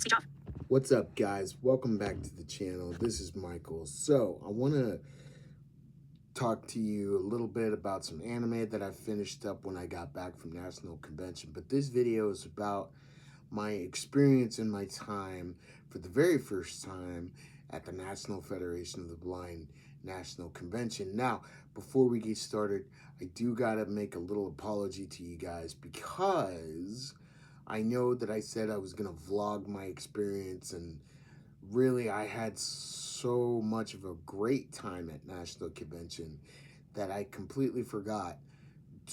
Switch off. What's up, guys? Welcome back to the channel. This is Michael. So I want to talk to you a little bit about some anime that I finished up when I got back from National Convention. But this video is about my experience and my time for the very first time at the National Federation of the Blind National Convention. Now, before we get started, I do gotta make a little apology to you guys because I know that I said I was gonna vlog my experience, and really I had so much of a great time at National Convention that I completely forgot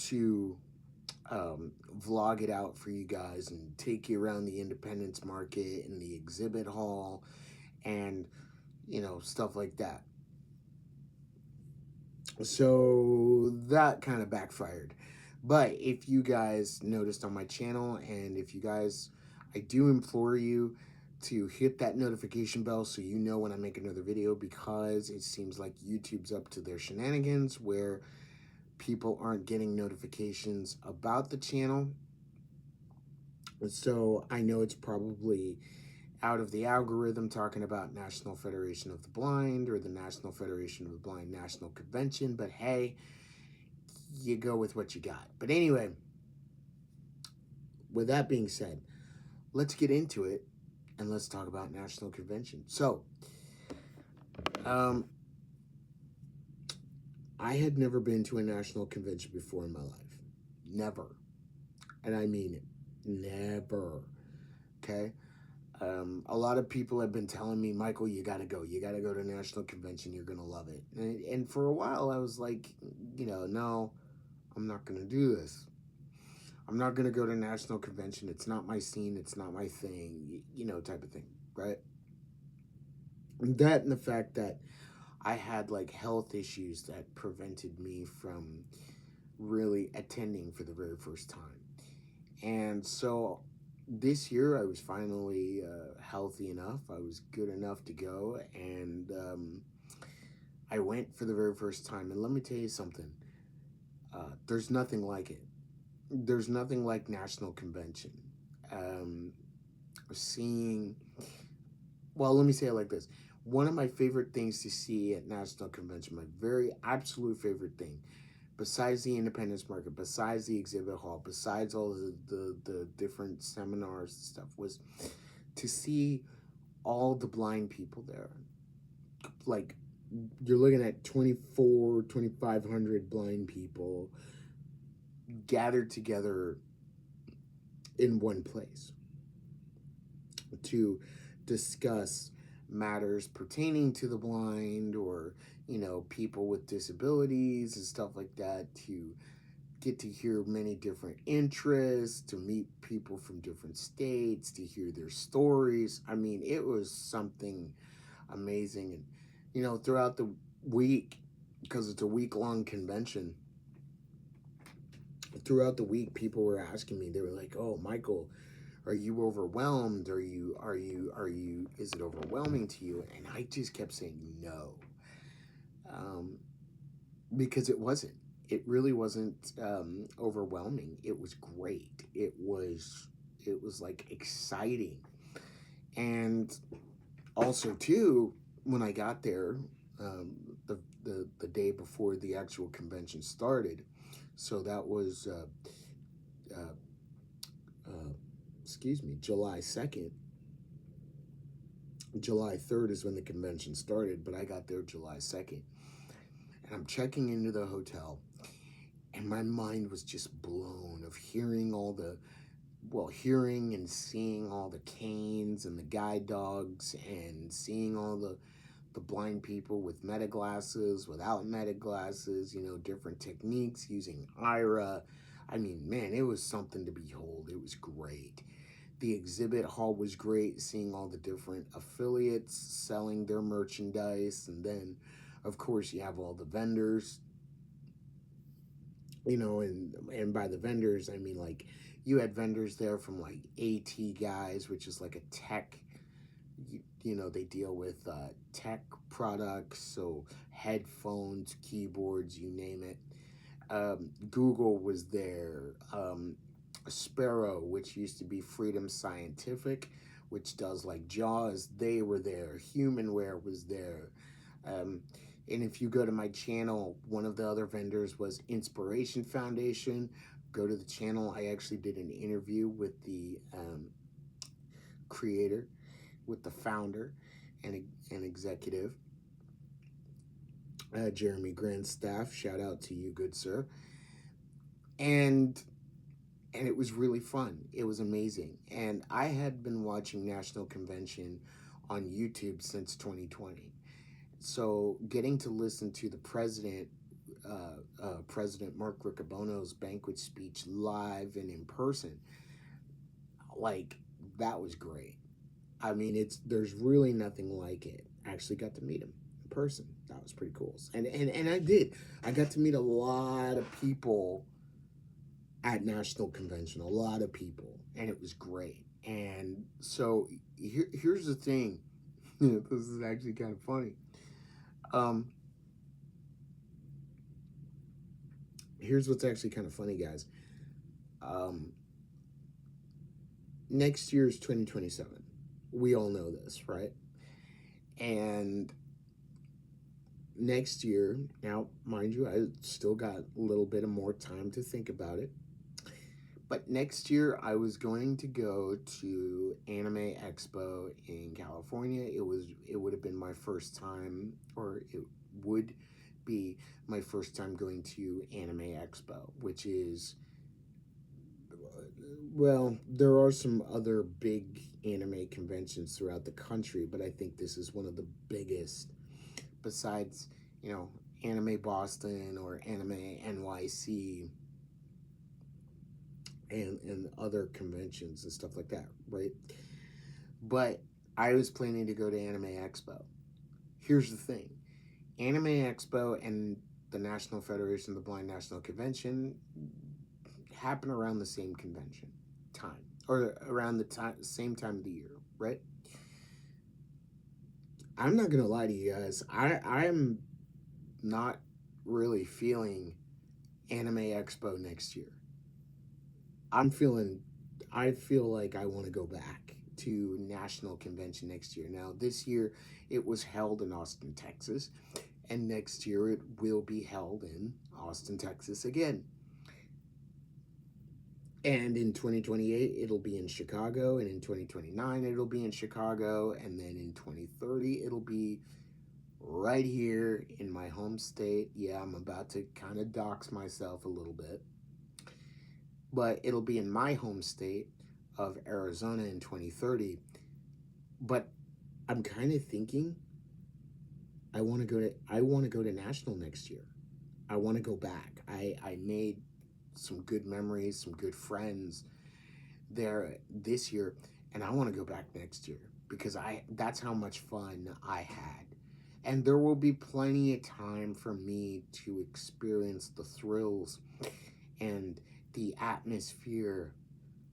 to vlog it out for you guys and take you around the Independence Market and the exhibit hall and, you know, stuff like that. So that kind of backfired. But if you guys noticed on my channel, and if you guys, I do implore you to hit that notification bell so you know when I make another video, because it seems like YouTube's up to their shenanigans where people aren't getting notifications about the channel. So I know it's probably out of the algorithm talking about National Federation of the Blind or the National Federation of the Blind National Convention, but hey, you go with what you got. But anyway, with that being said, let's get into it and let's talk about National Convention. So, I had never been to a national convention before in my life. Never. And I mean it. Never. Okay? A lot of people have been telling me, Michael, you gotta go. You gotta go to national convention. You're gonna love it. And for a while, I was like, you know, no, I'm not gonna do this. I'm not gonna go to national convention. It's not my scene. It's not my thing. You know, type of thing, right? And that and the fact that I had like health issues that prevented me from really attending for the very first time. And so this year I was finally healthy enough. I was good enough to go, and I went for the very first time. And let me tell you something, there's nothing like it. There's nothing like National Convention. Seeing, well, let me say it like this. One of my favorite things to see at National Convention, my very absolute favorite thing, besides the Independence Market, besides the exhibit hall, besides all the different seminars and stuff, was to see all the blind people there. Like, you're looking at 2,500 blind people gathered together in one place to discuss matters pertaining to the blind, or, you know, people with disabilities and stuff like that, to get to hear many different interests, to meet people from different states, to hear their stories. I mean, it was something amazing. And, you know, throughout the week, because it's a week-long convention, throughout the week, people were asking me, they were like, oh, Michael, are you overwhelmed? Is it overwhelming to you? And I just kept saying no. Because it wasn't. It really wasn't overwhelming. It was great. It was like exciting. And also too, when I got there, the day before the actual convention started, so that was excuse me, July 2nd. July 3rd is when the convention started, but I got there July 2nd. And I'm checking into the hotel, and my mind was just blown of hearing all the, well, hearing and seeing all the canes and the guide dogs, and seeing all the blind people with meta glasses, without meta glasses, you know, different techniques using Aira. I mean, man, it was something to behold. It was great. The exhibit hall was great, seeing all the different affiliates selling their merchandise. And then, of course, you have all the vendors, you know, and by the vendors, I mean, like, you had vendors there from, like, AT Guys, which is like a tech, you know, they deal with tech products, so headphones, keyboards, you name it. Google was there. Sparrow, which used to be Freedom Scientific, which does like Jaws. They were there. Humanware was there. Um, and if you go to my channel, one of the other vendors was Inspiration Foundation. Go to the channel. I actually did an interview with the creator, with the founder and executive, Jeremy Grandstaff. Shout out to you, good sir. And it was really fun. It was amazing. And I had been watching National Convention on YouTube since 2020. So getting to listen to the president, President Mark Riccobono's banquet speech live and in person, like, that was great. I mean, there's really nothing like it. I actually got to meet him in person. That was pretty cool. And I did. I got to meet a lot of people at National Convention, a lot of people, and it was great. And so here's the thing. This is actually kind of funny. Here's what's actually kind of funny, guys. Next year is 2027. We all know this, right? And next year, now, mind you, I still got a little bit of more time to think about it. But next year, I was going to go to Anime Expo in California. It would have been my first time, or it would be my first time going to Anime Expo, which is, well, there are some other big anime conventions throughout the country, but I think this is one of the biggest, besides, Anime Boston or Anime NYC and other conventions and stuff like that, right? But I was planning to go to Anime Expo. Here's the thing. Anime Expo and the National Federation of the Blind National Convention happen around the same convention time, or around the same time of the year, right? I'm not gonna lie to you guys. I'm not really feeling Anime Expo next year. I feel like I want to go back to National Convention next year. Now, this year it was held in Austin, Texas, and next year it will be held in Austin, Texas again. And in 2028, it'll be in Chicago, and in 2029, it'll be in Chicago, and then in 2030, it'll be right here in my home state. Yeah, I'm about to kind of dox myself a little bit, but it'll be in my home state of Arizona in 2030. But I'm kind of thinking I want to go to National next year. I want to go back. I made some good memories, some good friends there this year, and I want to go back next year because that's how much fun I had. And there will be plenty of time for me to experience the thrills and the atmosphere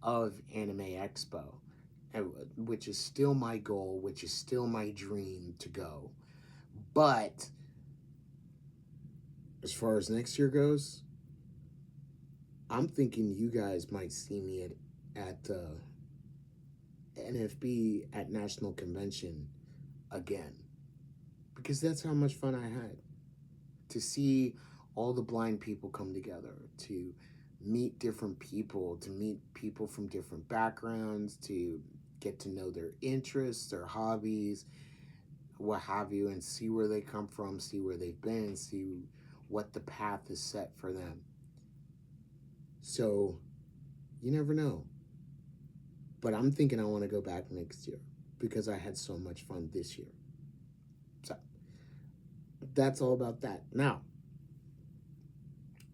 of Anime Expo, which is still my goal, which is still my dream to go. But as far as next year goes, I'm thinking you guys might see me at NFB at National Convention again, because that's how much fun I had to see all the blind people come together, to meet different people, to meet people from different backgrounds, to get to know their interests, their hobbies, what have you, and see where they come from, see where they've been, see what the path is set for them. So you never know. But I'm thinking I want to go back next year because I had so much fun this year. So that's all about that. Now,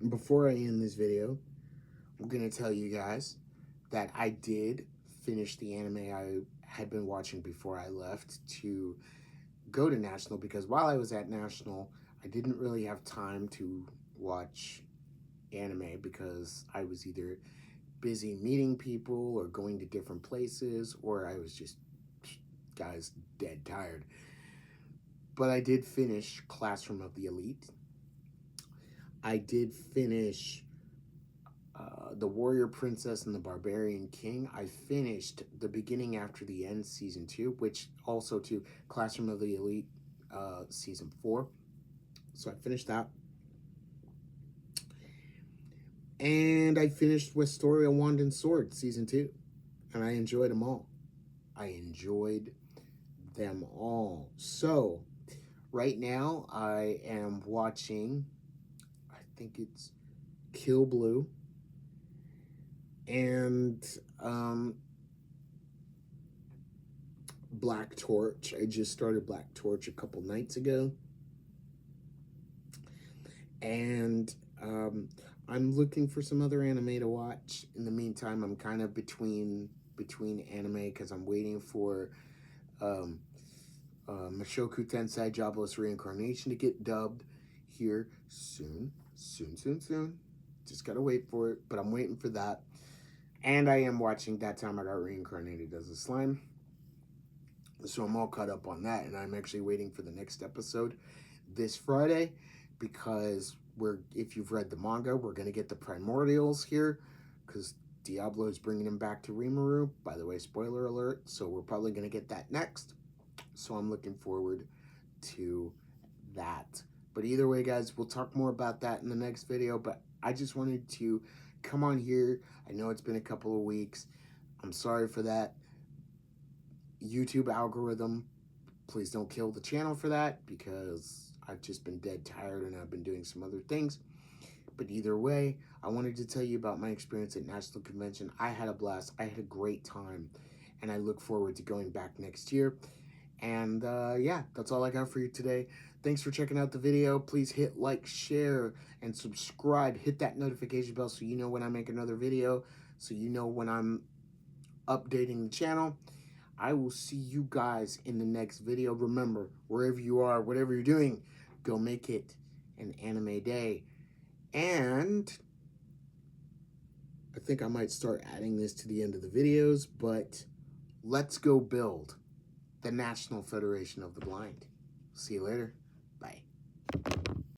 before I end this video, I'm going to tell you guys that I did finish the anime I had been watching before I left to go to National, because while I was at National, I didn't really have time to watch anime because I was either busy meeting people or going to different places, or I was just, guys, dead tired. But I did finish Classroom of the Elite. I did finish The Warrior Princess and the Barbarian King. I finished The Beginning After the End season 2, which also to Classroom of the Elite season 4. So I finished that. And I finished with Story of Wand and Sword season 2. And I enjoyed them all. I enjoyed them all. So right now I am watching, I think it's Kill Blue and Black Torch. I just started Black Torch a couple nights ago. And I'm looking for some other anime to watch. In the meantime, I'm kind of between anime because I'm waiting for Mushoku Tensei Jobless Reincarnation to get dubbed here soon. Just gotta wait for it, but I'm waiting for that. And I am watching That Time I Got Reincarnated as a Slime. So I'm all caught up on that, and I'm actually waiting for the next episode this Friday because if you've read the manga, we're going to get the Primordials here because Diablo is bringing him back to Rimuru. By the way, spoiler alert. So we're probably going to get that next. So I'm looking forward to that. But either way, guys, we'll talk more about that in the next video. But I just wanted to come on here. I know it's been a couple of weeks. I'm sorry for that. YouTube algorithm, please don't kill the channel for that because I've just been dead tired and I've been doing some other things. But either way, I wanted to tell you about my experience at National Convention. I had a blast. I had a great time. And I look forward to going back next year. And yeah, that's all I got for you today. Thanks for checking out the video. Please hit like, share, and subscribe. Hit that notification bell so you know when I make another video. So you know when I'm updating the channel. I will see you guys in the next video. Remember, wherever you are, whatever you're doing, go make it an anime day. And I think I might start adding this to the end of the videos, but let's go build the National Federation of the Blind. See you later.